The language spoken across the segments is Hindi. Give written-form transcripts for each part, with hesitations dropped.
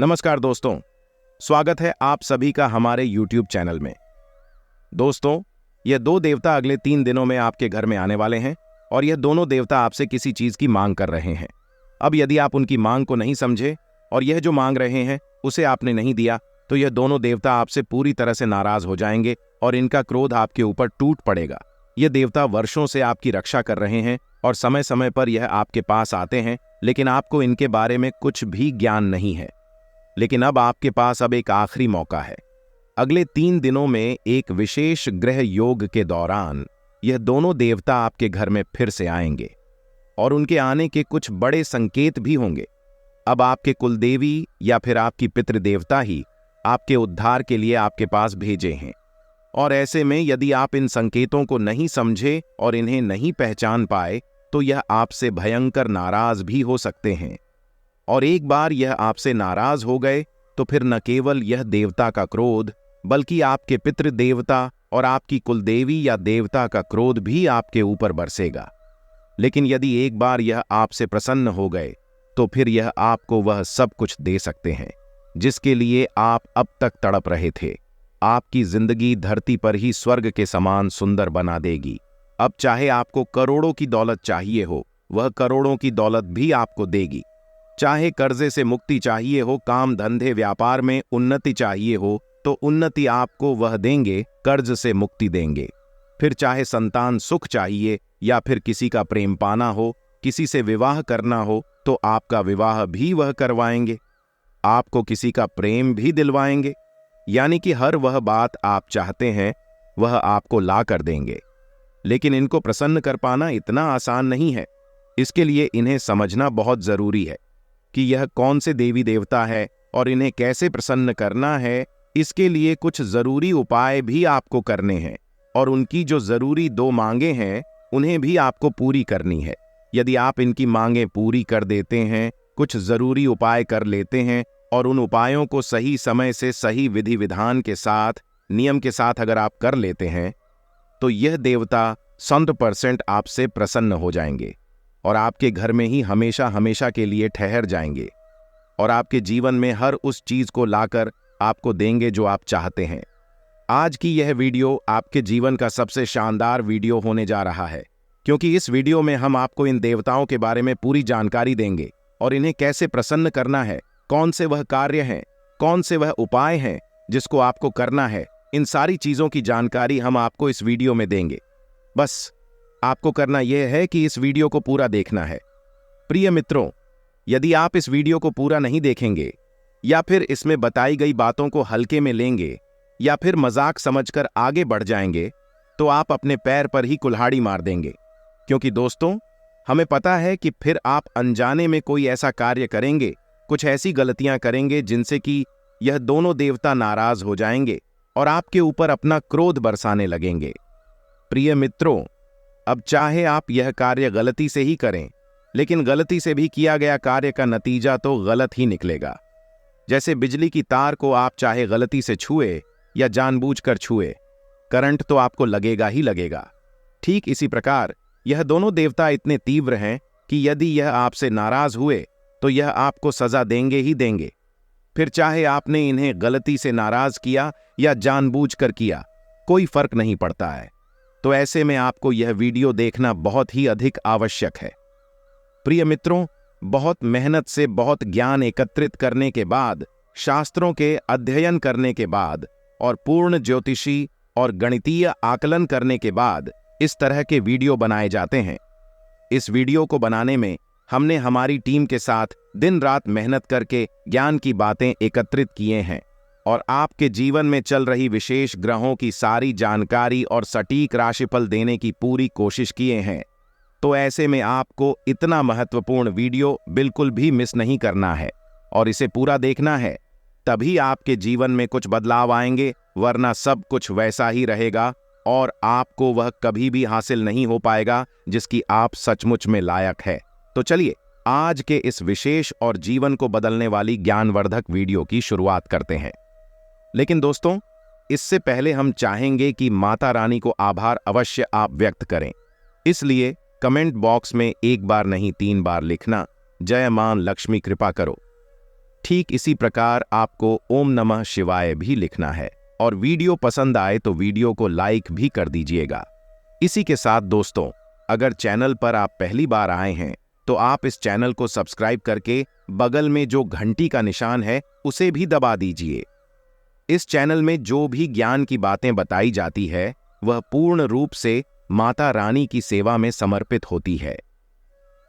नमस्कार दोस्तों, स्वागत है आप सभी का हमारे YouTube चैनल में। दोस्तों, ये दो देवता अगले 3 दिनों में आपके घर में आने वाले हैं और यह दोनों देवता आपसे किसी चीज की मांग कर रहे हैं। अब यदि आप उनकी मांग को नहीं समझे और यह जो मांग रहे हैं उसे आपने नहीं दिया तो यह दोनों देवता आपसे पूरी तरह से नाराज हो जाएंगे और इनका क्रोध आपके ऊपर टूट पड़ेगा। ये देवता वर्षों से आपकी रक्षा कर रहे हैं और समय समय पर यह आपके पास आते हैं, लेकिन आपको इनके बारे में कुछ भी ज्ञान नहीं है। लेकिन अब आपके पास अब एक आखिरी मौका है। अगले 3 दिनों में एक विशेष ग्रह योग के दौरान यह दोनों देवता आपके घर में फिर से आएंगे और उनके आने के कुछ बड़े संकेत भी होंगे। अब आपके कुलदेवी या फिर आपकी पितृदेवता ही आपके उद्धार के लिए आपके पास भेजे हैं। और ऐसे में यदि आप इन संकेतों को नहीं समझे और इन्हें नहीं पहचान पाए तो यह आपसे भयंकर नाराज भी हो सकते हैं। और एक बार यह आपसे नाराज हो गए तो फिर न केवल यह देवता का क्रोध बल्कि आपके पितृदेवता और आपकी कुलदेवी या देवता का क्रोध भी आपके ऊपर बरसेगा। लेकिन यदि एक बार यह आपसे प्रसन्न हो गए तो फिर यह आपको वह सब कुछ दे सकते हैं जिसके लिए आप अब तक तड़प रहे थे। आपकी जिंदगी धरती पर ही स्वर्ग के समान सुंदर बना देगी। अब चाहे आपको करोड़ों की दौलत चाहिए हो, वह करोड़ों की दौलत भी आपको देगी। चाहे कर्जे से मुक्ति चाहिए हो, काम धंधे व्यापार में उन्नति चाहिए हो तो उन्नति आपको वह देंगे, कर्ज से मुक्ति देंगे। फिर चाहे संतान सुख चाहिए या फिर किसी का प्रेम पाना हो, किसी से विवाह करना हो तो आपका विवाह भी वह करवाएंगे, आपको किसी का प्रेम भी दिलवाएंगे। यानी कि हर वह बात आप चाहते हैं वह आपको ला कर देंगे। लेकिन इनको प्रसन्न कर पाना इतना आसान नहीं है। इसके लिए इन्हें समझना बहुत जरूरी है कि यह कौन से देवी देवता है और इन्हें कैसे प्रसन्न करना है। इसके लिए कुछ जरूरी उपाय भी आपको करने हैं और उनकी जो जरूरी 2 मांगे हैं उन्हें भी आपको पूरी करनी है। यदि आप इनकी मांगे पूरी कर देते हैं, कुछ जरूरी उपाय कर लेते हैं और उन उपायों को सही समय से सही विधि विधान के साथ, नियम के साथ अगर आप कर लेते हैं तो यह देवता 100% आपसे प्रसन्न हो जाएंगे और आपके घर में ही हमेशा हमेशा के लिए ठहर जाएंगे और आपके जीवन में हर उस चीज को लाकर आपको देंगे जो आप चाहते हैं। आज की यह वीडियो आपके जीवन का सबसे शानदार वीडियो होने जा रहा है, क्योंकि इस वीडियो में हम आपको इन देवताओं के बारे में पूरी जानकारी देंगे और इन्हें कैसे प्रसन्न करना है, कौन से वह कार्य हैं, कौन से वह उपाय हैं जिसको आपको करना है। इन सारी चीजों की जानकारी हम आपको इस वीडियो में देंगे। बस आपको करना यह है कि इस वीडियो को पूरा देखना है। प्रिय मित्रों, यदि आप इस वीडियो को पूरा नहीं देखेंगे या फिर इसमें बताई गई बातों को हल्के में लेंगे या फिर मजाक समझकर आगे बढ़ जाएंगे तो आप अपने पैर पर ही कुल्हाड़ी मार देंगे। क्योंकि दोस्तों, हमें पता है कि फिर आप अनजाने में कोई ऐसा कार्य करेंगे, कुछ ऐसी गलतियां करेंगे जिनसे कि यह दोनों देवता नाराज हो जाएंगे और आपके ऊपर अपना क्रोध बरसाने लगेंगे। प्रिय मित्रों, अब चाहे आप यह कार्य गलती से ही करें, लेकिन गलती से भी किया गया कार्य का नतीजा तो गलत ही निकलेगा। जैसे बिजली की तार को आप चाहे गलती से छुए या जानबूझकर छुए, करंट तो आपको लगेगा ही लगेगा। ठीक इसी प्रकार यह दोनों देवता इतने तीव्र हैं कि यदि यह आपसे नाराज हुए तो यह आपको सजा देंगे ही देंगे। फिर चाहे आपने इन्हें गलती से नाराज किया या जानबूझकर किया, कोई फर्क नहीं पड़ता है। तो ऐसे में आपको यह वीडियो देखना बहुत ही अधिक आवश्यक है। प्रिय मित्रों, बहुत मेहनत से बहुत ज्ञान एकत्रित करने के बाद, शास्त्रों के अध्ययन करने के बाद और पूर्ण ज्योतिषी और गणितीय आकलन करने के बाद इस तरह के वीडियो बनाए जाते हैं। इस वीडियो को बनाने में हमने हमारी टीम के साथ दिन रात मेहनत करके ज्ञान की बातें एकत्रित किए हैं और आपके जीवन में चल रही विशेष ग्रहों की सारी जानकारी और सटीक राशिफल देने की पूरी कोशिश किए हैं। तो ऐसे में आपको इतना महत्वपूर्ण वीडियो बिल्कुल भी मिस नहीं करना है और इसे पूरा देखना है। तभी आपके जीवन में कुछ बदलाव आएंगे, वरना सब कुछ वैसा ही रहेगा और आपको वह कभी भी हासिल नहीं हो पाएगा जिसकी आप सचमुच में लायक है। तो चलिए आज के इस विशेष और जीवन को बदलने वाली ज्ञानवर्धक वीडियो की शुरुआत करते हैं। लेकिन दोस्तों, इससे पहले हम चाहेंगे कि माता रानी को आभार अवश्य आप व्यक्त करें। इसलिए कमेंट बॉक्स में 1 बार नहीं 3 बार लिखना, जय मां लक्ष्मी कृपा करो। ठीक इसी प्रकार आपको ओम नमः शिवाय भी लिखना है और वीडियो पसंद आए तो वीडियो को लाइक भी कर दीजिएगा। इसी के साथ दोस्तों, अगर चैनल पर आप पहली बार आए हैं तो आप इस चैनल को सब्सक्राइब करके बगल में जो घंटी का निशान है उसे भी दबा दीजिए। इस चैनल में जो भी ज्ञान की बातें बताई जाती है वह पूर्ण रूप से माता रानी की सेवा में समर्पित होती है।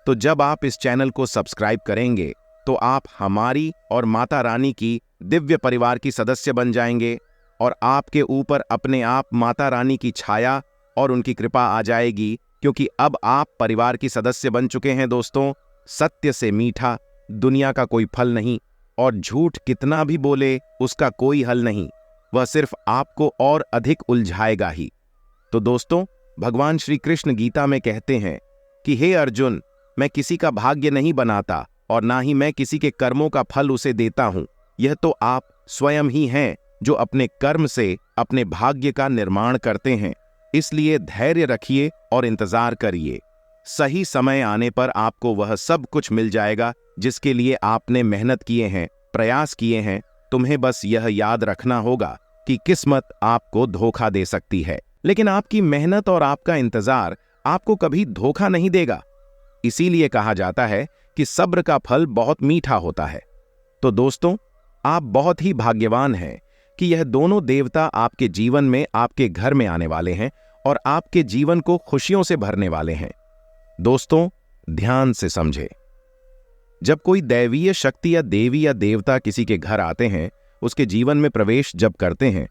तो जब आप इस चैनल को सब्सक्राइब करेंगे तो आप हमारी और माता रानी की दिव्य परिवार की सदस्य बन जाएंगे और आपके ऊपर अपने आप माता रानी की छाया और उनकी कृपा आ जाएगी, क्योंकि अब आप परिवार की सदस्य बन चुके हैं। दोस्तों, सत्य से मीठा दुनिया का कोई फल नहीं और झूठ कितना भी बोले उसका कोई हल नहीं, वह सिर्फ आपको और अधिक उलझाएगा ही। तो दोस्तों, भगवान श्री कृष्ण गीता में कहते हैं कि हे अर्जुन, मैं किसी का भाग्य नहीं बनाता और ना ही मैं किसी के कर्मों का फल उसे देता हूं। यह तो आप स्वयं ही हैं जो अपने कर्म से अपने भाग्य का निर्माण करते हैं। इसलिए धैर्य रखिए और इंतजार करिए। सही समय आने पर आपको वह सब कुछ मिल जाएगा जिसके लिए आपने मेहनत किए हैं, प्रयास किए हैं। तुम्हें बस यह याद रखना होगा कि किस्मत आपको धोखा दे सकती है, लेकिन आपकी मेहनत और आपका इंतजार आपको कभी धोखा नहीं देगा। इसीलिए कहा जाता है कि सब्र का फल बहुत मीठा होता है। तो दोस्तों, आप बहुत ही भाग्यवान हैं कि यह दोनों देवता आपके जीवन में, आपके घर में आने वाले हैं और आपके जीवन को खुशियों से भरने वाले हैं। दोस्तों, ध्यान से समझे। जब कोई दैवीय शक्ति या देवी या देवता किसी के घर आते हैं, उसके जीवन में प्रवेश जब करते हैं,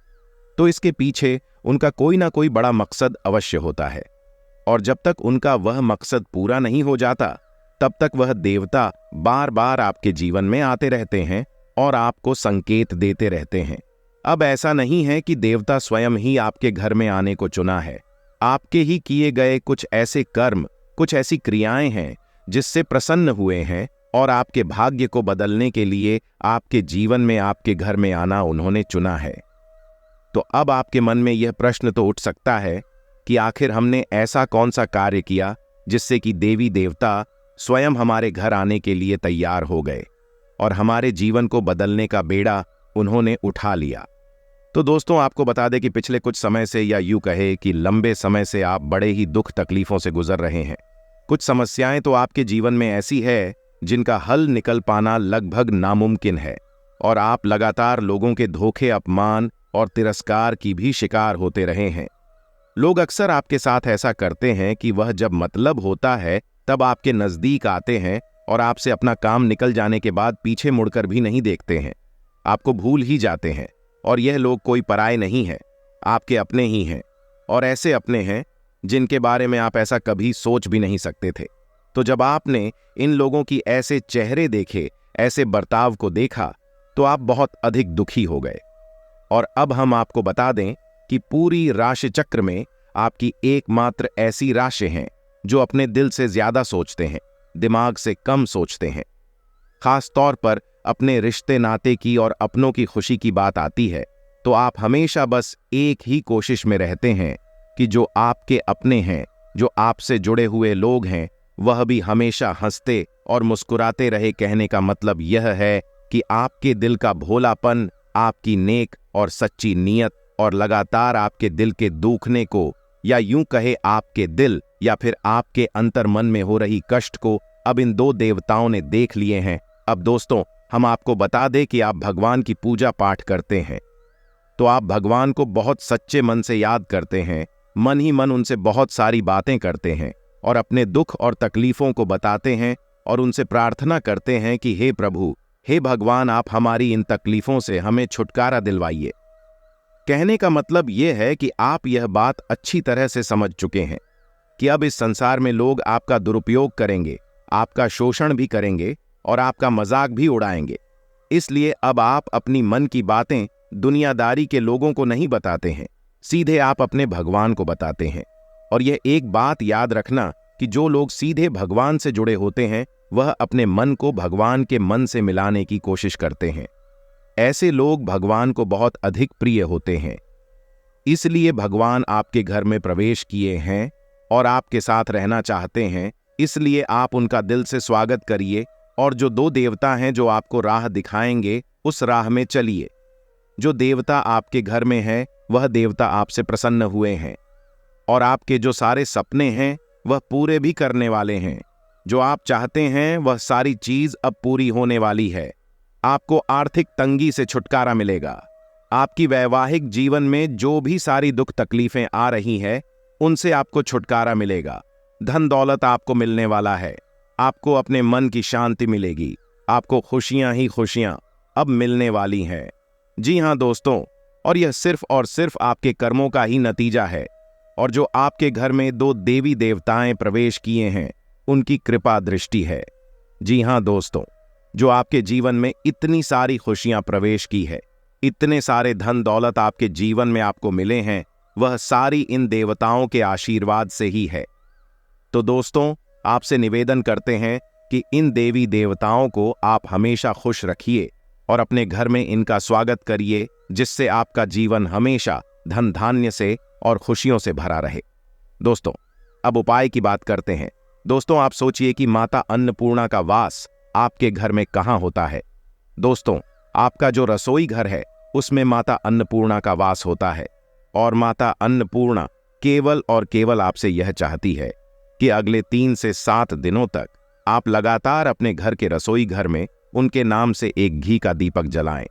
तो इसके पीछे उनका कोई ना कोई बड़ा मकसद अवश्य होता है। और जब तक उनका वह मकसद पूरा नहीं हो जाता, तब तक वह देवता बार बार आपके जीवन में आते रहते हैं और आपको संकेत देते रहते हैं। अब ऐसा नहीं है कि देवता स्वयं ही आपके घर में आने को चुना है। आपके ही किए गए कुछ ऐसे कर्म, कुछ ऐसी क्रियाएं हैं जिससे प्रसन्न हुए हैं और आपके भाग्य को बदलने के लिए आपके जीवन में, आपके घर में आना उन्होंने चुना है। तो अब आपके मन में यह प्रश्न तो उठ सकता है कि आखिर हमने ऐसा कौन सा कार्य किया जिससे कि देवी देवता स्वयं हमारे घर आने के लिए तैयार हो गए और हमारे जीवन को बदलने का बेड़ा उन्होंने उठा लिया। तो दोस्तों, आपको बता दें कि पिछले कुछ समय से, या यूं कहे कि लंबे समय से, आप बड़े ही दुख तकलीफों से गुजर रहे हैं। कुछ समस्याएं तो आपके जीवन में ऐसी है जिनका हल निकल पाना लगभग नामुमकिन है और आप लगातार लोगों के धोखे, अपमान और तिरस्कार की भी शिकार होते रहे हैं। लोग अक्सर आपके साथ ऐसा करते हैं कि वह जब मतलब होता है तब आपके नजदीक आते हैं और आपसे अपना काम निकल जाने के बाद पीछे मुड़कर भी नहीं देखते हैं, आपको भूल ही जाते हैं। और यह लोग कोई पराये नहीं हैं, आपके अपने ही हैं, और ऐसे अपने हैं जिनके बारे में आप ऐसा कभी सोच भी नहीं सकते थे। तो जब आपने इन लोगों की ऐसे चेहरे देखे, ऐसे बर्ताव को देखा, तो आप बहुत अधिक दुखी हो गए। और अब हम आपको बता दें कि पूरी राशि चक्र में आपकी एकमात्र ऐसी राशि हैं जो अपने दिल से ज्यादा सोचते हैं, दिमाग से कम सोचते हैं। खास तौर पर अपने रिश्ते नाते की और अपनों की खुशी की बात आती है तो आप हमेशा बस एक ही कोशिश में रहते हैं कि जो आपके अपने हैं, जो आपसे जुड़े हुए लोग हैं, वह भी हमेशा हंसते और मुस्कुराते रहे। कहने का मतलब यह है कि आपके दिल का भोलापन, आपकी नेक और सच्ची नीयत और लगातार आपके दिल के दुखने को, या यूं कहे आपके दिल या फिर आपके अंतर्मन में हो रही कष्ट को अब इन दो देवताओं ने देख लिए हैं। अब दोस्तों, हम आपको बता दें कि आप भगवान की पूजा पाठ करते हैं तो आप भगवान को बहुत सच्चे मन से याद करते हैं, मन ही मन उनसे बहुत सारी बातें करते हैं और अपने दुख और तकलीफों को बताते हैं और उनसे प्रार्थना करते हैं कि हे प्रभु, हे भगवान, आप हमारी इन तकलीफों से हमें छुटकारा दिलवाइए। कहने का मतलब यह है कि आप यह बात अच्छी तरह से समझ चुके हैं कि अब इस संसार में लोग आपका दुरुपयोग करेंगे, आपका शोषण भी करेंगे और आपका मजाक भी उड़ाएंगे। इसलिए अब आप अपनी मन की बातें दुनियादारी के लोगों को नहीं बताते हैं, सीधे आप अपने भगवान को बताते हैं। और यह एक बात याद रखना कि जो लोग सीधे भगवान से जुड़े होते हैं वह अपने मन को भगवान के मन से मिलाने की कोशिश करते हैं। ऐसे लोग भगवान को बहुत अधिक प्रिय होते हैं। इसलिए भगवान आपके घर में प्रवेश किए हैं और आपके साथ रहना चाहते हैं। इसलिए आप उनका दिल से स्वागत करिए और जो दो देवता हैं जो आपको राह दिखाएंगे उस राह में चलिए। जो देवता आपके घर में है वह देवता आपसे प्रसन्न हुए हैं और आपके जो सारे सपने हैं वह पूरे भी करने वाले हैं। जो आप चाहते हैं वह सारी चीज अब पूरी होने वाली है। आपको आर्थिक तंगी से छुटकारा मिलेगा। आपकी वैवाहिक जीवन में जो भी सारी दुख तकलीफें आ रही हैं उनसे आपको छुटकारा मिलेगा। धन दौलत आपको मिलने वाला है। आपको अपने मन की शांति मिलेगी। आपको खुशियां ही खुशियां अब मिलने वाली हैं। जी हां दोस्तों, और यह सिर्फ और सिर्फ आपके कर्मों का ही नतीजा है। और जो आपके घर में दो देवी देवताएं प्रवेश किए हैं उनकी कृपा दृष्टि है। जी हां दोस्तों, जो आपके जीवन में इतनी सारी खुशियां प्रवेश की है, इतने सारे धन दौलत आपके जीवन में आपको मिले हैं, वह सारी इन देवताओं के आशीर्वाद से ही है। तो दोस्तों, आपसे निवेदन करते हैं कि इन देवी देवताओं को आप हमेशा खुश रखिए और अपने घर में इनका स्वागत करिए, जिससे आपका जीवन हमेशा धन धान्य से और खुशियों से भरा रहे। दोस्तों, अब उपाय की बात करते हैं। दोस्तों, आप सोचिए कि माता अन्नपूर्णा का वास आपके घर में कहाँ होता है। दोस्तों, आपका जो रसोई घर है उसमें माता अन्नपूर्णा का वास होता है। और माता अन्नपूर्णा केवल और केवल आपसे यह चाहती है कि अगले 3 से 7 दिनों तक आप लगातार अपने घर के रसोई घर में उनके नाम से एक घी का दीपक जलाएं।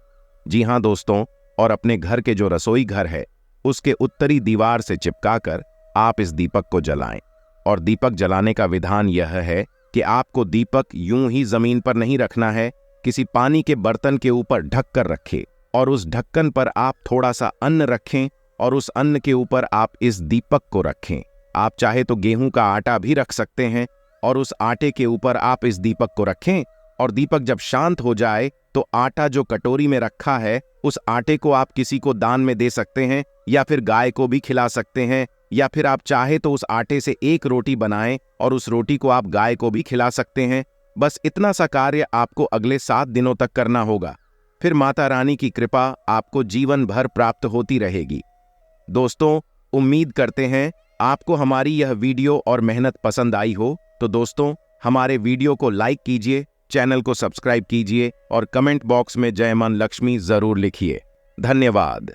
जी हां दोस्तों, और अपने घर के जो रसोई घर है उसके उत्तरी दीवार से चिपकाकर आप इस दीपक को जलाएं। और दीपक जलाने का विधान यह है कि आपको दीपक यूं ही जमीन पर नहीं रखना है, किसी पानी के बर्तन के ऊपर ढक कर रखें और उस ढक्कन पर आप थोड़ा सा अन्न रखें और उस अन्न के ऊपर आप इस दीपक को रखें। आप चाहे तो गेहूं का आटा भी रख सकते हैं और उस आटे के ऊपर आप इस दीपक को रखें। और दीपक जब शांत हो जाए तो आटा जो कटोरी में रखा है उस आटे को आप किसी को दान में दे सकते हैं या फिर गाय को भी खिला सकते हैं, या फिर आप चाहे तो उस आटे से एक रोटी बनाएं और उस रोटी को आप गाय को भी खिला सकते हैं। बस इतना सा कार्य आपको अगले 7 दिनों तक करना होगा। फिर माता रानी की कृपा आपको जीवन भर प्राप्त होती रहेगी। दोस्तों, उम्मीद करते हैं आपको हमारी यह वीडियो और मेहनत पसंद आई हो। तो दोस्तों, हमारे वीडियो को लाइक कीजिए, चैनल को सब्सक्राइब कीजिए और कमेंट बॉक्स में जय मां लक्ष्मी जरूर लिखिए। धन्यवाद।